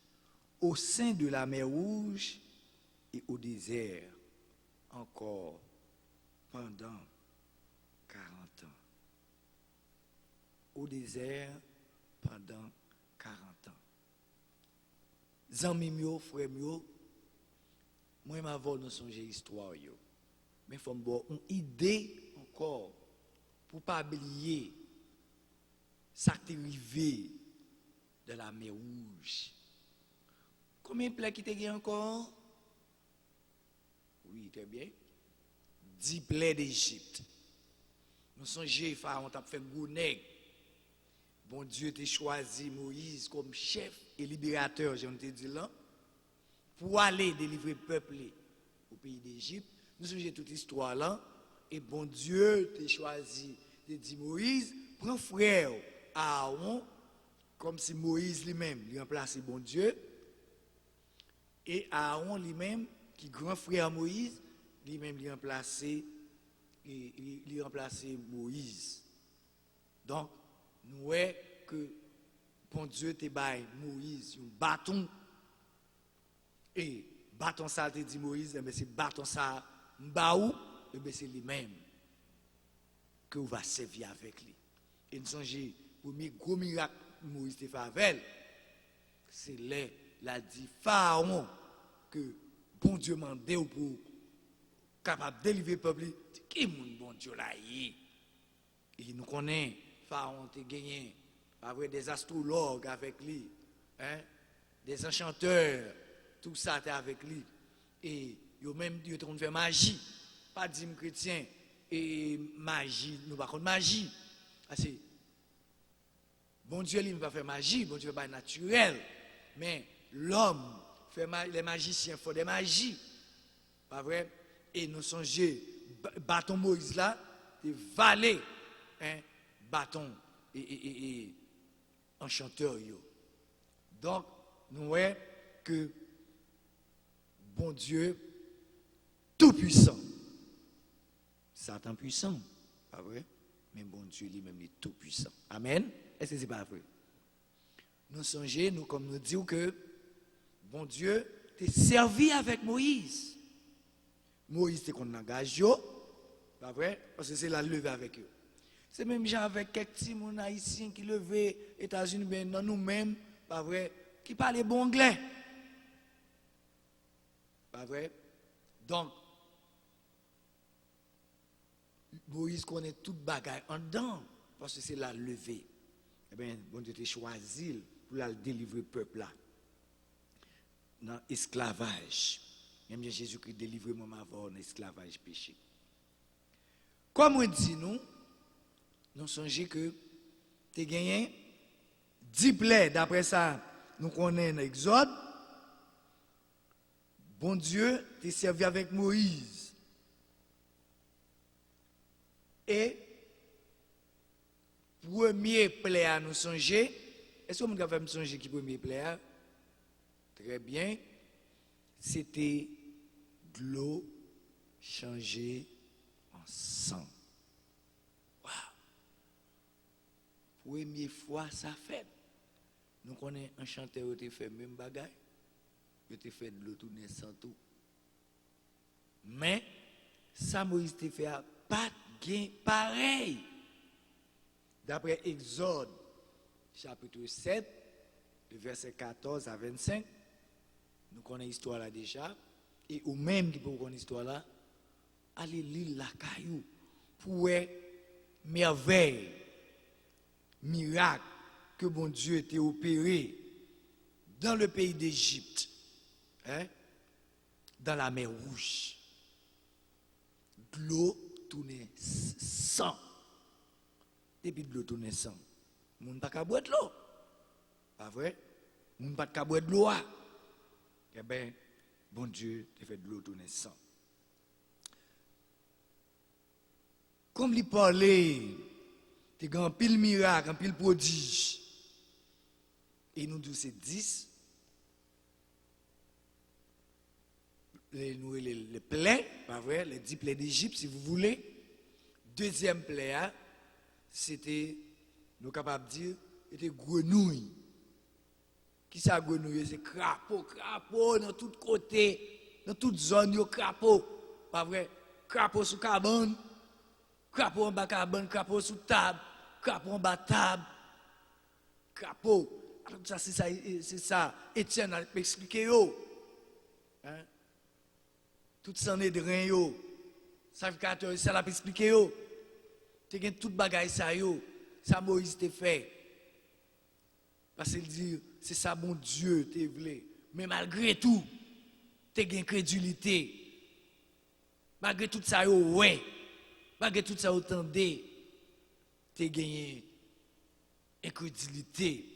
au sein de la mer Rouge et au désert, encore pendant 40 ans. Au désert pendant 40 ans. Zanmi mio, frère mio, moi m'avons nous songer histoire yo. Mais faut me une idée encore pour pas oublier ça qui est arrivé de la mer Rouge. Combien de plaies qui te gagne encore? Oui, très bien. 10 plaies d'Égypte. Nous songeons, Pharaon t'a fait gros nègre. Bon Dieu t'a choisi Moïse comme chef et libérateur, j'en te dit là, pour aller délivrer le peuple au pays d'Égypte. Nous songeons toute l'histoire là, et bon Dieu t'a choisi, t'a dit Moïse, prends frère Aaron, comme si Moïse lui-même lui remplaçait bon Dieu, et Aaron lui-même, qui grand frère Moïse, lui-même lui remplaçait Moïse. Donc, nous voyons que bon Dieu te baille Moïse un bâton, et bâton ça te dit Moïse, mais c'est bâton ça m'baou, et c'est lui-même que vous va servir avec lui. Et nous songeons, le premier gros miracle que Moïse te fait avec, c'est la dit Pharaon que bon Dieu m'a demandé pour capable de délivrer le peuple. Qui est mon bon Dieu là? Et nous connaissons, Pharaon te gagné, avec des astrologues avec lui, hein? Des enchanteurs, tout ça était avec lui. Et ils même dit qu'on fait magie, pas dire chrétien, et magie, nous pas contre magie. Parce que bon Dieu, il ne va pas faire magie, bon Dieu ne va pas naturel, mais l'homme, les magiciens font des magies, pas vrai? Et nous songeons, bâton Moïse là, des valets, hein, bâton et enchanteur. Donc, nous voyons que bon Dieu, tout puissant, Satan puissant, pas vrai? Mais bon Dieu lui-même est tout puissant. Amen? Est-ce que ce n'est pas vrai? Nous songeons, nous comme nous disons que bon Dieu t'est servi avec Moïse. Moïse t'est qu'on engage, pas vrai? Parce que c'est la levée avec eux. C'est même gens avec quelques petits moun haïtiens qui levaient États-Unis, ben non nous-mêmes, pas vrai? Qui parlaient bon anglais. Pas vrai? Donc, Moïse connaît toute bagaille en dedans, parce que c'est la levée. Eh bien, bon Dieu t'a choisi pour la délivrer le peuple là. Dans l'esclavage. Même bien Jésus-Christ délivre moi avant dans l'esclavage péché. Comme on dit nous songeons que tu as gagné 10 plaies. D'après ça, nous connaissons l'Exode. Bon Dieu t'a servi avec Moïse. Et premier plaie à nous songer. Est-ce que vous avez me songer qui premier plaie? Très bien. C'était de l'eau changée en sang. Wow. Première fois ça fait. Nous connaissons un chanteur qui fait même bagaille. Il a fait de l'eau tourner sans tout. Mais ça Moïse te fait pas de pareil. D'après Exode, chapitre 7, le verset 14 à 25, nous connaissons l'histoire là déjà, et ou même qui peut connaître l'histoire là, allez lire la caillou pour merveille, miracle que bon Dieu était opéré dans le pays d'Égypte, hein, dans la mer Rouge. De l'eau tournait sang. Depuis de l'eau tournait sang. Moun pas qu'à boire de l'eau. Pas vrai? Moun pas qu'à boire de l'eau. Eh bien, bon Dieu te fait de l'eau tourner sang. Comme il parlait, tu as un pile miracle, un pile prodige. Et nous disons c'est 10. Les plaies, pas vrai, les 10 plaies d'Égypte, si vous voulez. Deuxième plaie, c'était, nous sommes capables de dire, c'était grenouille. Qui ça grenouille? C'est crapaud dans tous côtés, dans toute zone, yo crapaud. Pas vrai? Crapaud sous cabane, crapaud en bas cabane, crapaud sous table, crapaud en bas table, crapaud. Alors ça, c'est ça. Étienne a expliqué yo. Hein? Tout ça n'est de rien yo. Sacrificateur, ça l'a expliqué yo. Tu as tout bagaille ça yo. Ça Moïse t'a fait. Parce qu'il dit, c'est ça mon Dieu t'es voulu. Mais malgré tout, tu as une crédulité. Malgré tout ça yo, ouais. Malgré tout ça, attendez. Tu as gagné incrédulité.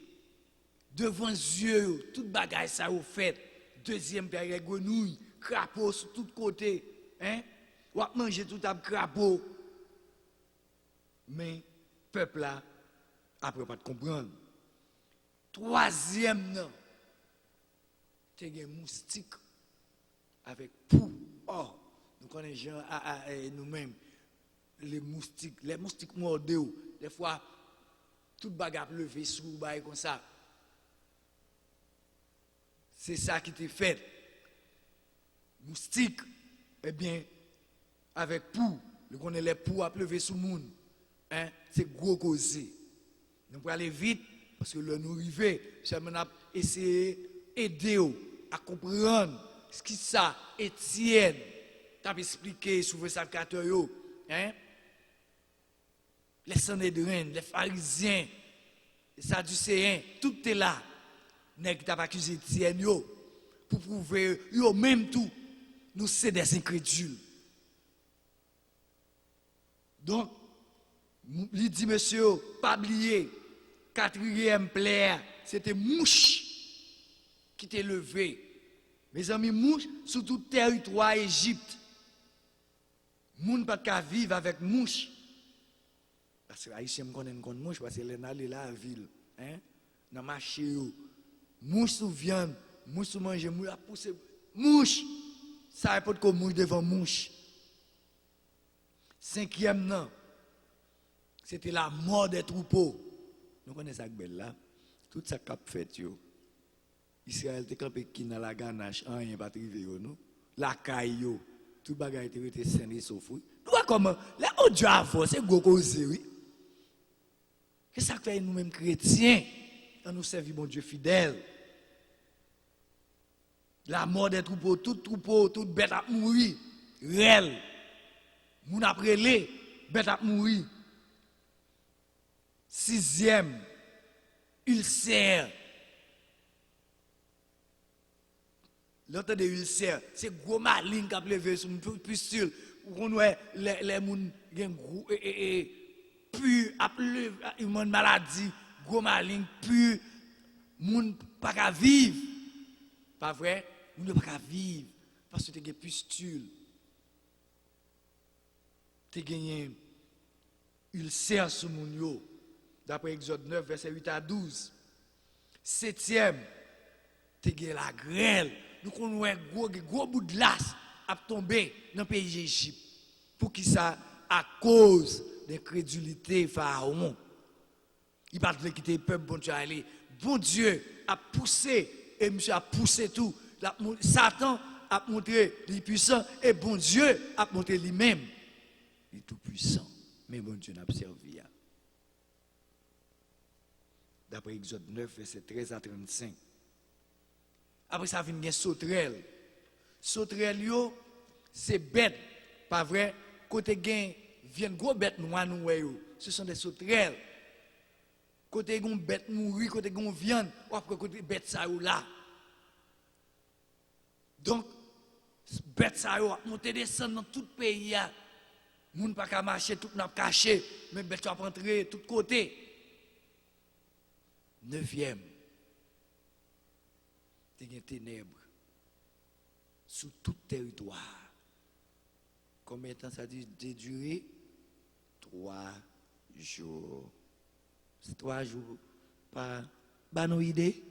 Devant Dieu, toute bagaille ça yo fait. Deuxième période, grenouille, crapaud sur tous côtés. Hein? Ou à manger tout à crapaud. Mais, peuple là, après pas de comprendre. Troisième, non. Tu as des moustiques avec pou. Oh, nous connaissons nous-mêmes les moustiques mordent. Des fois, toute bagarre levé sous bail comme ça. C'est ça qui t'est fait. Moustique, eh bien, avec pou, nous connaissons les pou à pleuver sous le monde. Hein? C'est gros causé. Nous pouvons aller vite, parce que là, nous arrivons. On a essayé d'aider à comprendre ce qui ça, Étienne, t'a expliqué sur vos sacrificateurs. Hein? Les Sanhédrins, les pharisiens, les Sadducéens, tout est là. Nèg t'a accusé Étienne pour prouver yo même tout nous c'est des incrédules. Donc il dit monsieur pas oublier quatrième plaie c'était mouche qui t'est levé. Mes amis mouche sur tout territoire Égypte. Moun pas qu'à vivre avec mouche. Parce que haïtien me connaît une mouche parce que les allé là à ville hein dans marché yo. Mouche sous viande, mouche sous manger, mouche à pousser. Mouche, ça n'est pas de mouche devant mouche. Cinquième non, c'était la mort des troupeaux. Nous connaissons ça belle là. Tout ça cap fait yo. Israël te campé qui dans la ganache, rien pas trivé yo nous. La caille yo, tout bagay était sain et sauf. Nous comment les autres Dieu avant, c'est gros cause oui. Qu'est-ce que ça fait nous mêmes chrétiens? Nous servir mon Dieu fidèle. La mort des troupeaux, toute bête a mourir. Réel. Moun après les bête a mourir. Sixième, ulcère. L'autre de ulcère, c'est gros maligne qui a levé sur une pustule. On voit les moun gen gros puis a une maladie. Gros maligne, puis, moun pas qu'à vivre. Pas vrai? Moun pas qu'à vivre. Parce que tu as une pustule. Tu as gagné ulcère sur moun yo. D'après Exode 9, verset 8 à 12. Septième, tu as gagné la grêle. Nous connaissons un gros bout de glace à tomber dans le pays d'Égypte. Pour qui ça? À cause de l'incrédulité Pharaon. Il parle de quitter le peuple, bon Dieu, aller. Bon Dieu a poussé, et monsieur a poussé tout. Satan a montré les puissants, et bon Dieu a montré lui-même. Il est tout puissant, mais bon Dieu n'a pas servi. D'après Exode 9, verset 13 à 35. Après ça, vient une sauterelle. Sauterelle, c'est bête, pas vrai? Côté gain, viennent gros bêtes noires, ce sont des sauterelles. Côté gon bête mourir, côté gon viande, ou après côté bête ça ou là. Donc bête ça ou monter descendre dans tout pays là. Moun pas ka marcher tout n'a caché, mais bête ça rentrer tout côté. Neuvième. Des ténèbres sous tout territoire. Combien de temps ça a duré? 3 jours. C'est 3 jours. Pas nos idées?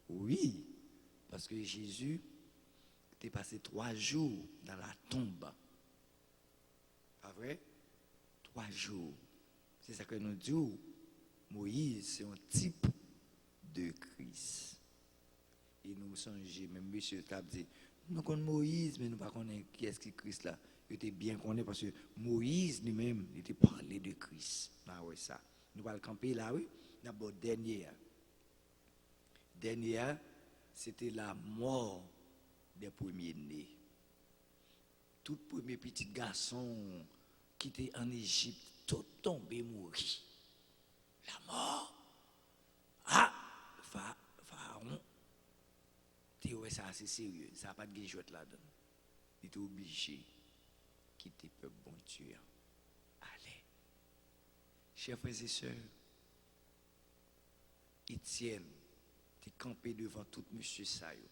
Oui. Parce que Jésus était passé 3 jours dans la tombe. Pas vrai? 3 jours. C'est ça que nous disons. Moïse, c'est un type de Christ. Et nous songeons, même monsieur Cap dit, nous connaissons Moïse, mais nous ne connaissons pas qui est-ce qui Christ là. Il était bien connu parce que Moïse lui-même était parlé de Christ. Ah oui, ça. Nous allons camper là, oui. D'abord, dernier, c'était la mort des premiers-nés. Tout premier petit garçon qui était en Égypte, tout tombé, mourit. La mort. Ah, Pharaon. Tu vois, ça c'est sérieux. Ça n'a pas de guéjotte là-dedans. Il était obligé de quitter le peuple bon Dieu. Allez. Chers frères et sœurs, Étienne, tu es campé devant tout monsieur Sayo.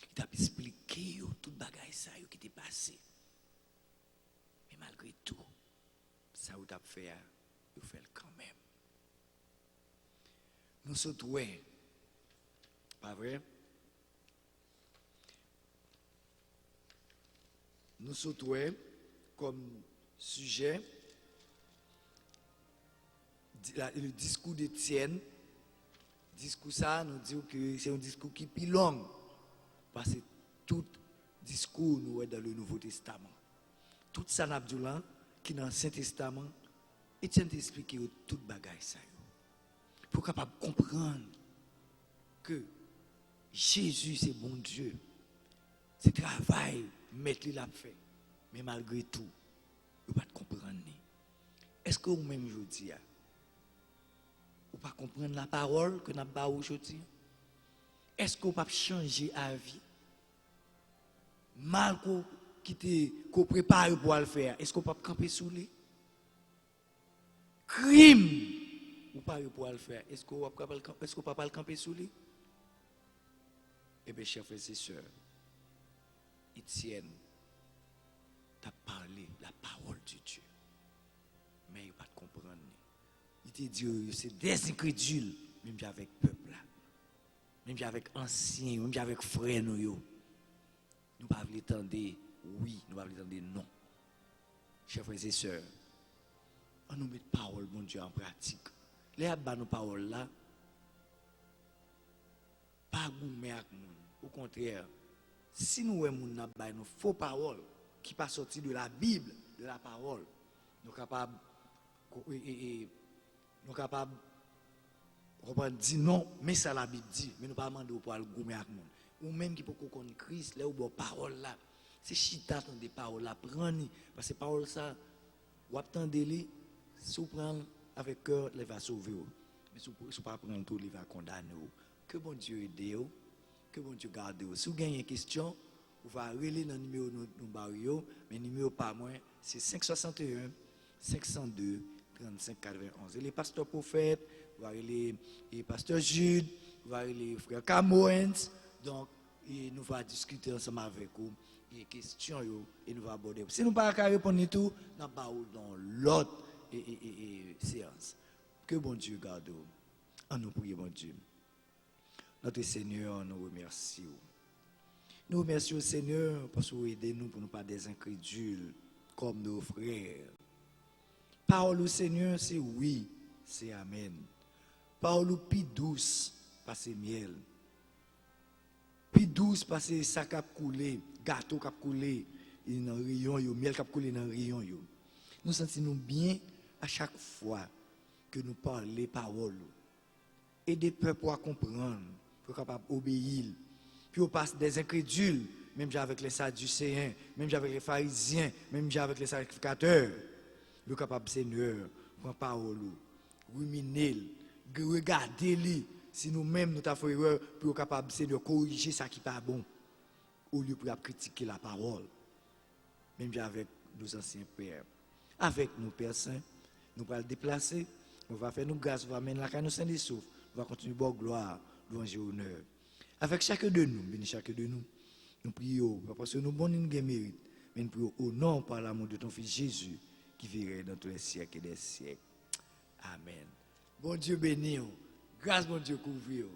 Il t'a expliqué tout bagaille Sayo qui t'est passé. Mais malgré tout, ça vous t'a fait, vous faites quand même. Nous sommes doués. Pas vrai? Nous sommes doués comme sujet le discours d'Étienne. Discours ça, nous disons que c'est un discours qui est plus long. Parce que tout discours nous est dans le Nouveau Testament. Tout ça, Abdullah, qui est dans l'Ancien Testament, Étienne t'explique tout bagaille ça. Pour capable comprendre que Jésus c'est bon Dieu. C'est travail, mettre l'a fait. Mais malgré tout, vous ne pouvez pas comprendre. Est-ce que vous-même aujourd'hui, vous ne pouvez pas comprendre la parole que nous avons aujourd'hui? Est-ce que vous ne pouvez pas changer la vie? Mal qu'on prépare pour le faire, est-ce que vous ne pouvez pas camper sous lui? Crime, vous ne pouvez pas le faire, est-ce que vous ne pouvez pas camper sous lui? Eh bien, chers frères et sœurs, Étienne t'a parlé la parole de Dieu. Mais il ne pas comprendre. Il te dit, c'est des incrédules, même avec le peuple, même avec anciens, même avec frères. Nous ne pouvons pas attendre oui, nous ne pouvons pas attendre non. Chers frères et sœurs, on nous met la parole, mon Dieu, en pratique. Les abats nos paroles là, pas gourmet avec nous. Au contraire, si nous avons nos faux paroles qui ne sont pas sorties de la Bible, de la parole, nous sommes capables de dire non, mais ça la Bible dit, mais nous ne pouvons pas demander pour aller gourmet avec nous. Ou même qui peut connaître Christ, là où les paroles là, c'est chita des paroles là, prendre, parce que les paroles ça, ou attendez-les, si vous prenez avec cœur, il va sauver. Mais si vous ne pas prendre tout, il va condamner. Que bon Dieu aide. Que bon Dieu garde. Si vous avez une question, vous allez relayer dans le numéro de barrio, mais le numéro pas moins, c'est 561 502 35 91. Et les pasteurs prophètes, vous allez les pasteurs Jude, vous allez les frères Camoens. Donc, nous allons discuter ensemble avec vous les questions et nous allons aborder. Si nous ne pouvons pas répondre à tout, nous allons dans l'autre séance. Que bon Dieu garde. En nous prions, bon Dieu. Notre Seigneur, nous remercions. Nous remercions, Seigneur, parce que vous aidez nous pour ne pas des incrédules comme nos frères. Parole au Seigneur, c'est oui, c'est amen. Parole plus douce, parce que miel. Plus douce, parce que ça cap coulé, gâteau cap coulé dans le rayon, miel cap coulé dans le rayon. Nous sentons bien à chaque fois que nous parlons les paroles. Aider le peuple à comprendre, pour capable d'obéir. Puis on passe des incrédules, même avec les sadducéens, même avec les pharisiens, même avec les sacrificateurs. Nous sommes capables, Seigneur, prendre parole, ruminer, regarder, si nous-mêmes nous avons fait erreur, pour capable, Seigneur, corriger ce qui n'est pas bon, au lieu de critiquer la parole. Même avec nos anciens pères. Avec nos pères saints, nous allons le déplacer, on va faire nos grâces, on va mener la canne au Saint-Esprit, on va continuer à gloire, louange et honneur. Avec chacun de nous, béni chacun de nous, nous prions, parce que nous avons une mérite, mais nous prions au nom par l'amour de ton Fils Jésus, qui vivrait dans tous les siècles et des siècles. Amen. Bon Dieu béni, grâce bon Dieu couvre.